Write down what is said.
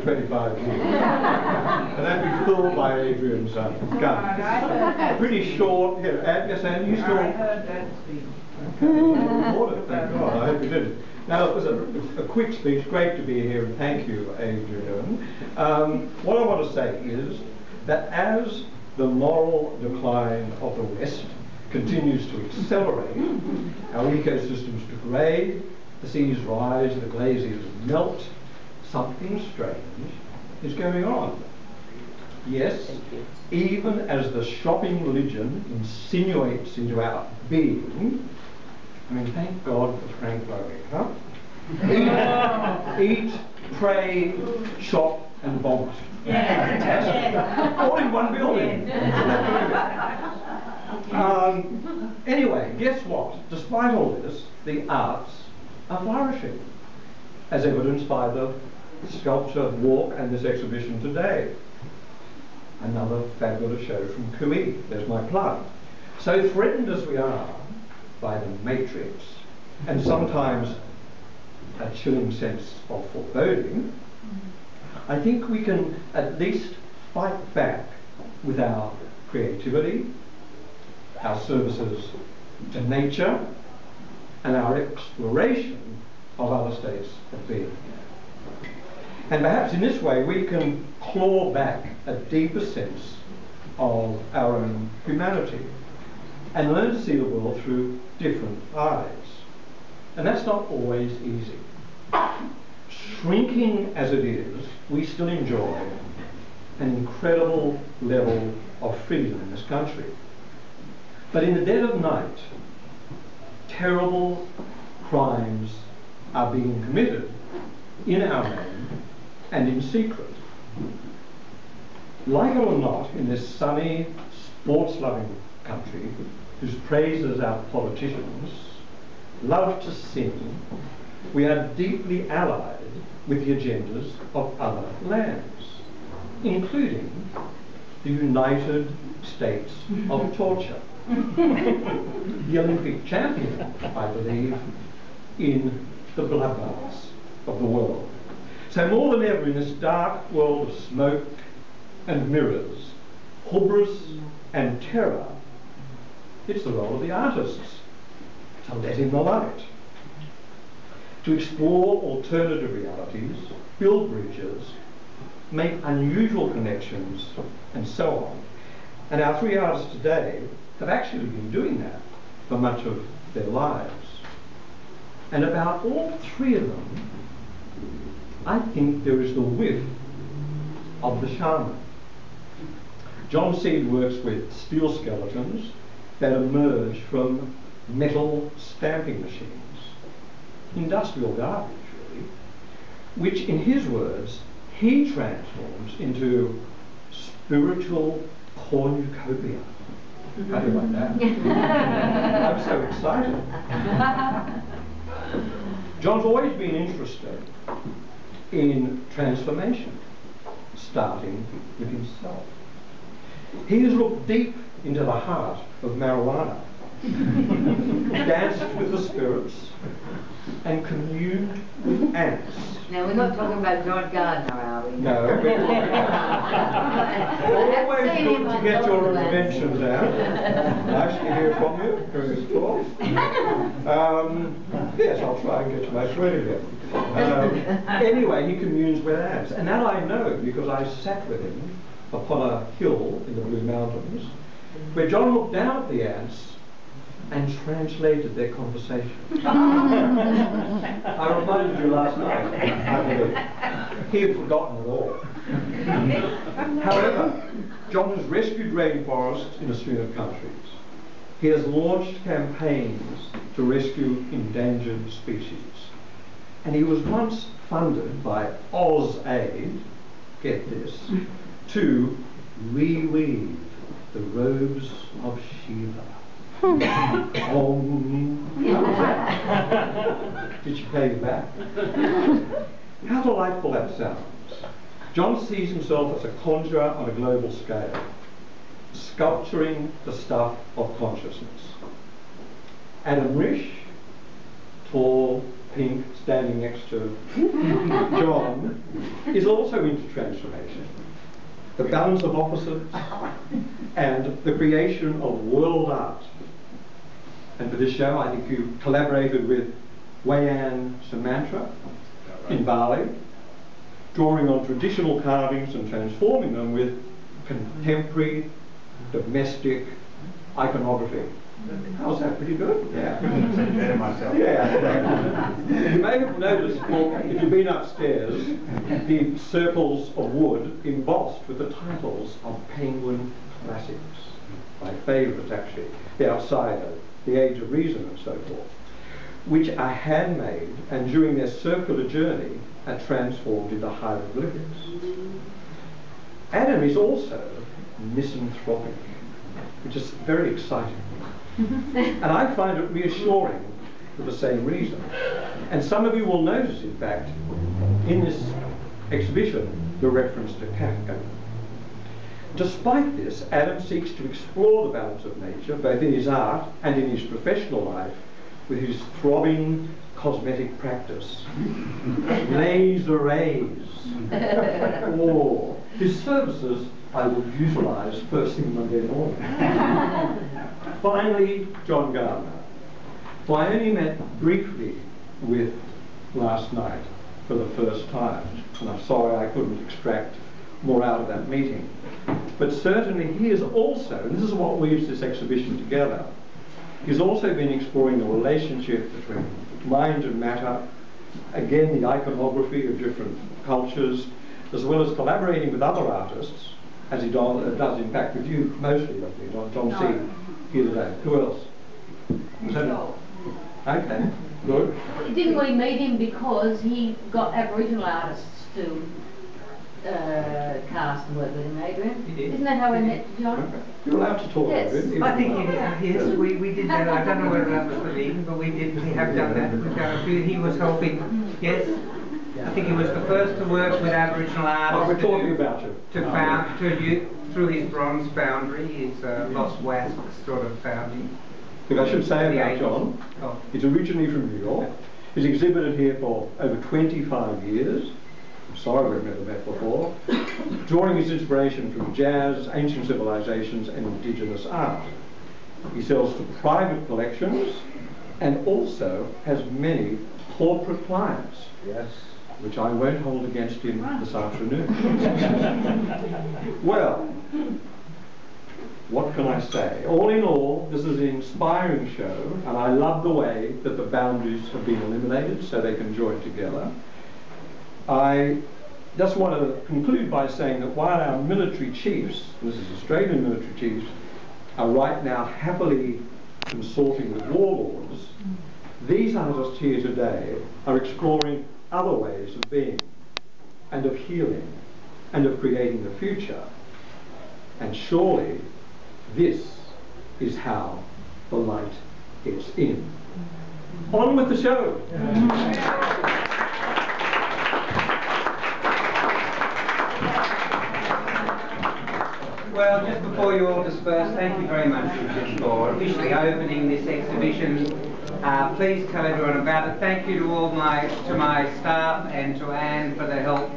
25 years. And that'd be filled by Adrian's gun. Pretty short. Here, yes, Anne, you still... I heard that speech. Recorded, thank God. I hope you did. Now, it was a quick speech. Great to be here, and thank you, Adrian. What I want to say is that as the moral decline of the West continues to accelerate, our ecosystems degrade, the seas rise, the glaciers melt, something strange is going on. Yes, even as the shopping religion insinuates into our being, I mean, thank God for Frank Lowy, huh? Eat, pray, shop, and vomit. Yeah. All in one building. Anyway, guess what? Despite all this, the arts are flourishing, as evidenced by the sculpture walk and this exhibition today. Another fabulous show from Coo-ee. There's my plug. So threatened as we are by the matrix, and sometimes a chilling sense of foreboding, I think we can at least fight back with our creativity, our services to nature, and our exploration of other states of being. And perhaps in this way we can claw back a deeper sense of our own humanity and learn to see the world through different eyes. And that's not always easy. Shrinking as it is, we still enjoy an incredible level of freedom in this country. But in the dead of night, terrible crimes are being committed in our name and in secret. Like it or not, in this sunny, sports-loving country, whose praises our politicians love to sing, we are deeply allied with the agendas of other lands, including the United States of Torture, the Olympic champion, I believe, in the bloodbaths of the world. So more than ever in this dark world of smoke and mirrors, hubris and terror, it's the role of the artists to let in the light, to explore alternative realities, build bridges, make unusual connections, and so on. And our three artists today have actually been doing that for much of their lives. And about all three of them, I think there is the whiff of the shaman. John Seed works with steel skeletons that emerge from metal stamping machines, industrial garbage really, which in his words he transforms into spiritual cornucopia. How do you like that? I'm so excited. John's always been interested in transformation, starting with himself. He has looked deep into the heart of marijuana, danced with the spirits, and communed with ants. Now, we're not talking about John Gardner, are we? No. Always good to get your interventions out. Nice to hear from you during this talk. Yes, I'll try and get to my thread again. Anyway, he communes with ants, and that I know because I sat with him upon a hill in the Blue Mountains, where John looked down at the ants and translated their conversation. I reminded you last night, I believe. He had forgotten it all. However, John has rescued rainforests in a string of countries. He has launched campaigns to rescue endangered species. And he was once funded by AusAid, get this, to reweave the robes of Shiva. Did she pay you back? How delightful that sounds. John sees himself as a conjurer on a global scale, sculpturing the stuff of consciousness. Adam Risch, tall, pink, standing next to John, is also into transformation. The balance of opposites and the creation of world art. And for this show, I think you collaborated with Wayan Sumantra in Bali, drawing on traditional carvings and transforming them with contemporary, domestic iconography. How's that? Pretty good? Yeah. Better myself. Yeah. You may have noticed, if you've been upstairs, the circles of wood embossed with the titles of Penguin classics. My favourites, actually. The Outsider, The Age of Reason, and so forth, which are handmade and during their circular journey are transformed into hieroglyphics. Adam is also misanthropic, which is very exciting. And I find it reassuring for the same reason. And some of you will notice, in fact, in this exhibition, the reference to Kafka. Despite this, Adam seeks to explore the balance of nature, both in his art and in his professional life, with his throbbing cosmetic practice. Laser rays. Oh, his services I would utilise first thing Monday morning. Finally, John Gardner, who I only met briefly with last night for the first time, and I'm sorry I couldn't extract more out of that meeting. But certainly he is also, and this is what weaves this exhibition together, he's also been exploring the relationship between mind and matter, again the iconography of different cultures, as well as collaborating with other artists, as he does in fact with you mostly, doesn't he? John C. here today. Who else? Okay, good. Didn't we meet him because he got Aboriginal artists to cast and work with him, Adrian? He did. Isn't that how we met, John? Okay. You're allowed to talk, Yes. Adrian. I think yes, we did that. I don't know whether that was for the evening, but we have done that. We've done a few. He was helping, yes. I think he was the first to work with Aboriginal artists. We're talking about you. Through his bronze foundry, his Lost Wasp sort of foundry. Look, I should say about John, he's originally from New York. He's exhibited here for over 25 years. I'm sorry we've never met before. Drawing his inspiration from jazz, ancient civilizations and indigenous art. He sells to private collections and also has many corporate clients. Yes. Which I won't hold against him this afternoon. Well, what can I say? All in all, this is an inspiring show, and I love the way that the boundaries have been eliminated so they can join together. I just want to conclude by saying that while our military chiefs, this is Australian military chiefs, are right now happily consorting with warlords, these artists here today are exploring other ways of being and of healing and of creating the future. And surely this is how the light gets in. On with the show. Well, just before you all disperse, thank you very much, Richard, for officially opening this exhibition. Please tell everyone about it. Thank you to all my staff and to Anne for the help.